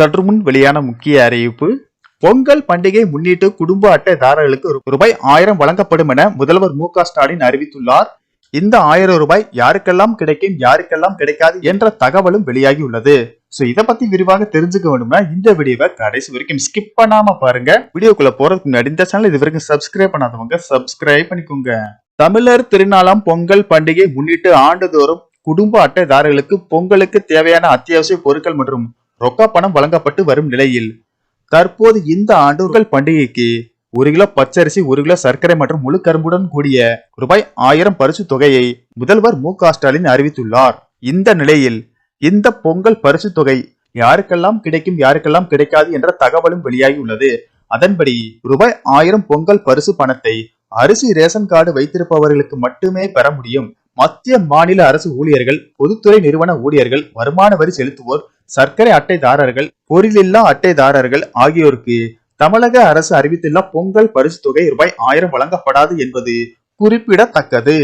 சற்று முன் வெளியான முக்கிய அறிவிப்பு. பொங்கல் பண்டிகை முன்னிட்டு குடும்ப அட்டைதாரர்களுக்கு ரூபாய் 1000 வழங்கப்படும் என முதல்வர் மு.க. ஸ்டாலின் அறிவித்துள்ளார். இந்த 1000 ரூபாய் யாருக்கெல்லாம் கிடைக்கும், யாருக்கெல்லாம் கிடைக்காது என்ற தகவலும் வெளியாகி உள்ளது. சோ இத பத்தி விரிவாக தெரிஞ்சுக்க வேண்டும்னா இந்த வீடியோவை கடைசி வரைக்கும் ஸ்கிப் பண்ணாம பாருங்க. வீடியோக்குள்ள போறதுக்கு முன்னாடி இந்த சேனல் இது வரைக்கும் சப்ஸ்கிரைப் பண்ணாதவங்க சப்ஸ்கிரைப் பண்ணிக்கோங்க. தமிழர் திருநாளாம் பொங்கல் பண்டிகை முன்னிட்டு ஆண்டுதோறும் குடும்ப அட்டைதாரர்களுக்கு பொங்கலுக்கு தேவையான அத்தியாவசிய பொருட்கள் மற்றும் ரொக்க பணம் வழங்கப்பட்டு வரும் நிலையில் தற்போது இந்த ஆண்டு பொங்கல் பண்டிகைக்கு 1 கிலோ பச்சரிசி, 1 கிலோ சர்க்கரை மற்றும் முழு கரும்புடன் கூடிய ரூபாய் 1000 பரிசு தொகையை முதல்வர் மு.க. ஸ்டாலின் அறிவித்துள்ளார். இந்த நிலையில் இந்த பொங்கல் பரிசு தொகை யாருக்கெல்லாம் கிடைக்கும், யாருக்கெல்லாம் கிடைக்காது என்ற தகவலும் வெளியாகி உள்ளது. அதன்படி ரூபாய் 1000 பொங்கல் பரிசு பணத்தை அரிசி ரேஷன் கார்டு வைத்திருப்பவர்களுக்கு மட்டுமே பெற முடியும். மத்திய மாநில அரசு ஊழியர்கள், பொதுத்துறை நிறுவன ஊழியர்கள், வருமான வரி செலுத்துவோர், சர்க்கரை அட்டைதாரர்கள், பொருளில்லா அட்டைதாரர்கள் ஆகியோருக்கு தமிழக அரசு அறிவித்துள்ள பொங்கல் பரிசு தொகை ரூபாய் 1000 வழங்கப்படாது என்பது குறிப்பிடத்தக்கது.